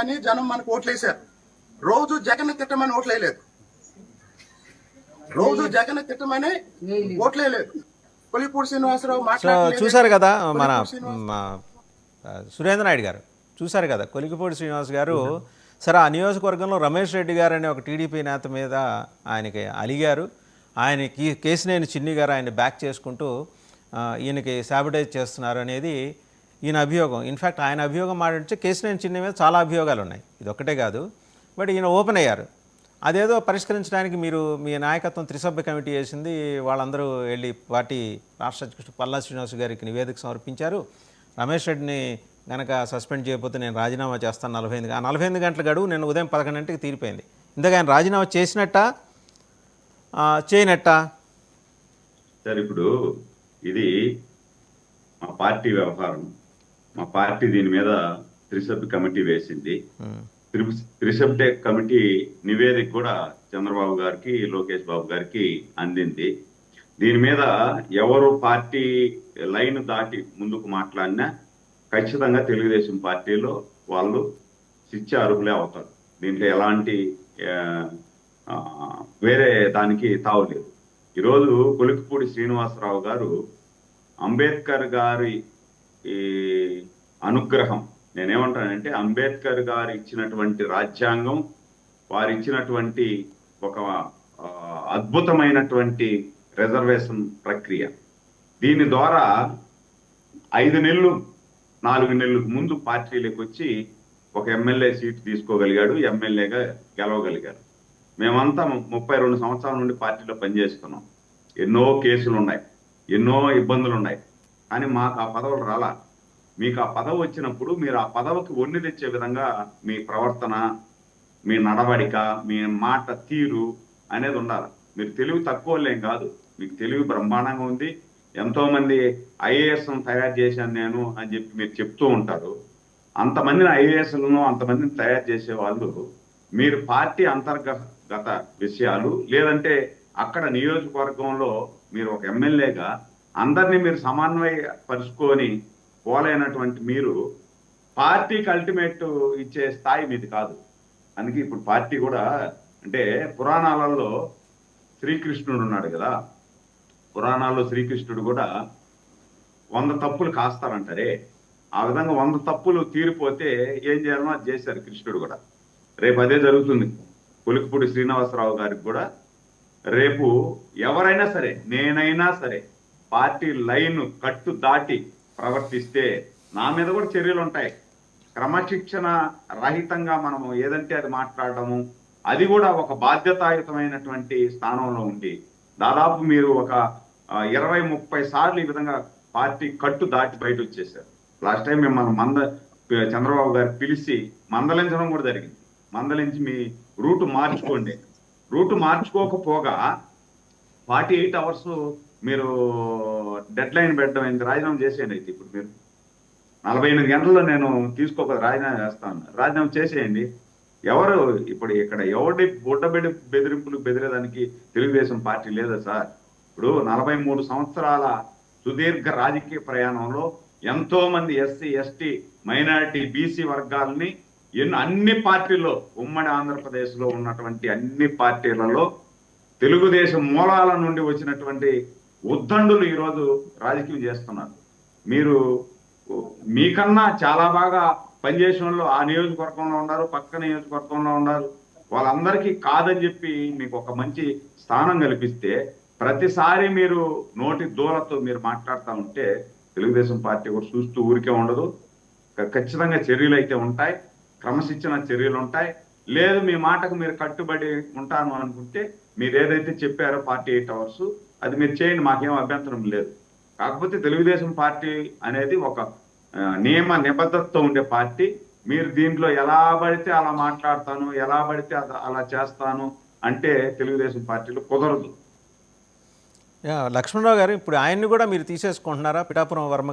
అని జనం మనకు ఓట్లేశారు. రోజు జగన్ తిట్టమని ఓట్లేయలేదు. రోజు జగన్ తిట్టమని ఓట్లేయలేదు. కొలిపూడి శ్రీనివాసరావు మాట్లాడలేదు. చూశారు కదా మన సురేంద్ర నాయుడు గారు, చూశారు కదా కొలికిపూడి శ్రీనివాస్ గారు. సరే, ఆ నియోజకవర్గంలో రమేష్ రెడ్డి గారు అనే ఒక టీడీపీ నేత మీద ఆయనకి అలిగారు. ఆయనకి కేసినేని చిన్ని గారు ఆయన బ్యాక్ చేసుకుంటూ ఈయనకి సాబిటైజ్ చేస్తున్నారు అనేది ఈయన అభియోగం. ఇన్ఫ్యాక్ట్ ఆయన అభియోగం మాట్లాడితే కేసినేని చిన్ని మీద చాలా అభియోగాలు ఉన్నాయి, ఇది ఒక్కటే కాదు. బట్ ఈయన ఓపెన్ అయ్యారు. అదేదో పరిష్కరించడానికి మీరు మీ నాయకత్వం త్రిసభ్య కమిటీ వేసింది. వాళ్ళందరూ వెళ్ళి పార్టీ రాష్ట్ర అధ్యక్షుడు పల్లా శ్రీనివాస్ గారికి నివేదిక సమర్పించారు. రమేష్ రెడ్డిని కనుక సస్పెండ్ చేయకపోతే నేను రాజీనామా చేస్తాను 48 గంటల గడువు నిన్న ఉదయం 11 గంటలకు తీరిపోయింది. ఇంతగా ఆయన రాజీనామా చేసినట్టా చేయనట్టా? సార్, ఇప్పుడు ఇది మా పార్టీ వ్యవహారం. మా పార్టీ దీని మీద త్రిసభ్య కమిటీ వేసింది. త్రిసభ్య కమిటీ నివేదిక కూడా చంద్రబాబు గారికి, లోకేష్ బాబు గారికి అందింది. దీని మీద ఎవరు పార్టీ లైన్ దాటి ముందుకు మాట్లాడినా ఖచ్చితంగా తెలుగుదేశం పార్టీలో వాళ్ళు శిక్ష అర్హులే అవుతారు. దీంట్లో ఎలాంటి వేరే దానికి తావులేదు. ఈరోజు కొలికిపూడి శ్రీనివాసరావు గారు అంబేద్కర్ గారి అనుగ్రహం, నేనేమంటానంటే అంబేద్కర్ గారు ఇచ్చినటువంటి రాజ్యాంగం, వారు ఇచ్చినటువంటి ఒక అద్భుతమైనటువంటి రిజర్వేషన్ ప్రక్రియ, దీని ద్వారా 5 నెలలు 4 నెలలకు ముందు పార్టీలకు వచ్చి ఒక ఎమ్మెల్యే సీట్ తీసుకోగలిగాడు, ఎమ్మెల్యేగా గెలవగలిగాడు. మేమంతా 32 సంవత్సరాల నుండి పార్టీలో పనిచేస్తున్నాం. ఎన్నో కేసులు ఉన్నాయి, ఎన్నో ఇబ్బందులు ఉన్నాయి, కానీ మాకు ఆ పదవులు రాలా. మీకు ఆ పదవి వచ్చినప్పుడు మీరు ఆ పదవికి ఒన్ని తెచ్చే విధంగా మీ ప్రవర్తన, మీ నడవడిక, మీ మాట తీరు అనేది ఉండాలి. మీరు తెలివి తక్కువలేం కాదు, మీకు తెలివి బ్రహ్మాండంగా ఉంది. ఎంతో మంది ఐఏఎస్ను తయారు చేశాను నేను అని చెప్పి మీరు చెప్తూ ఉంటారు. అంతమందిని ఐఏఎస్లను అంతమందిని తయారు చేసే వాళ్ళు మీరు పార్టీ అంతర్గత విషయాలు, లేదంటే అక్కడ నియోజకవర్గంలో మీరు ఒక ఎమ్మెల్యేగా అందరినీ మీరు సమన్వయపరుచుకొని పోలైనటువంటి మీరు పార్టీకి అల్టిమేట్ ఇచ్చే స్థాయి మీది కాదు. అందుకే ఇప్పుడు పార్టీ కూడా అంటే పురాణాలలో శ్రీకృష్ణుడు ఉన్నాడు కదా, పురాణాల్లో శ్రీకృష్ణుడు కూడా 100 తప్పులు కాస్తారంటారే, ఆ విధంగా 100 తప్పులు తీరిపోతే ఏం చేయాలనో అది చేశారు కృష్ణుడు కూడా. రేపు అదే జరుగుతుంది కొలికిపూడి శ్రీనివాసరావు గారికి కూడా. రేపు ఎవరైనా సరే, నేనైనా సరే, పార్టీ లైన్ కట్టు దాటి ప్రవర్తిస్తే నా మీద కూడా చర్యలు ఉంటాయి. క్రమశిక్షణ రహితంగా మనము ఏదంటే అది మాట్లాడటము, అది కూడా ఒక బాధ్యతాయుతమైనటువంటి స్థానంలో ఉండి దాదాపు మీరు ఒక 20-30 సార్లు ఈ విధంగా పార్టీ కట్టు దాటి బయట వచ్చేసారు. లాస్ట్ టైం మిమ్మల్ని చంద్రబాబు గారు పిలిచి మందలించడం కూడా జరిగింది. మందలించి మీ రూటు మార్చుకోండి, రూటు మార్చుకోకపోగా 48 అవర్స్ మీరు డెడ్ లైన్ పెట్టడం అయింది, రాజీనామా చేసేయండి. అయితే ఇప్పుడు మీరు 48 గంటల్లో నేను తీసుకోకపోతే రాజీనామా చేస్తాను, రాజీనామా చేసేయండి. ఎవరు ఇప్పుడు ఇక్కడ ఎవరి బెదిరింపులు బెదిరేదానికి తెలుగుదేశం పార్టీ లేదా సార్? ఇప్పుడు 43 సంవత్సరాల సుదీర్ఘ రాజకీయ ప్రయాణంలో ఎంతో మంది ఎస్సీ, ఎస్టీ, మైనారిటీ, బీసీ వర్గాలని అన్ని పార్టీల్లో, ఉమ్మడి ఆంధ్రప్రదేశ్లో ఉన్నటువంటి అన్ని పార్టీలలో తెలుగుదేశం మూలాల నుండి వచ్చినటువంటి ఉద్దండులు ఈరోజు రాజకీయం చేస్తున్నారు. మీరు మీకన్నా చాలా బాగా పనిచేసిన వాళ్ళు ఆ నియోజకవర్గంలో ఉన్నారు, పక్క నియోజకవర్గంలో ఉన్నారు. వాళ్ళందరికీ కాదని చెప్పి మీకు ఒక మంచి స్థానం కల్పిస్తే ప్రతిసారి మీరు నోటి దూలతో మీరు మాట్లాడుతూ ఉంటే తెలుగుదేశం పార్టీ కూడా చూస్తూ ఊరికే ఉండదు. ఖచ్చితంగా చర్యలు అయితే ఉంటాయి, క్రమశిక్షణ చర్యలు ఉంటాయి. లేదు మీ మాటకు మీరు కట్టుబడి ఉంటాను అనుకుంటే మీరు ఏదైతే చెప్పారో 48 అవర్స్ అది మీరు చేయండి, మాకేం అభ్యంతరం లేదు. కాకపోతే తెలుగుదేశం పార్టీ అనేది ఒక నియమ నిబద్ధతతో ఉండే పార్టీ. మీరు దీంట్లో ఎలా పడితే అలా మాట్లాడతాను, ఎలా పడితే అలా చేస్తాను అంటే తెలుగుదేశం పార్టీలో కుదరదు. లక్ష్మణరావు గారు, ఇప్పుడు ఆయన్ని కూడా మీరు తీసేసుకుంటున్నారా? పిఠాపురం వర్మ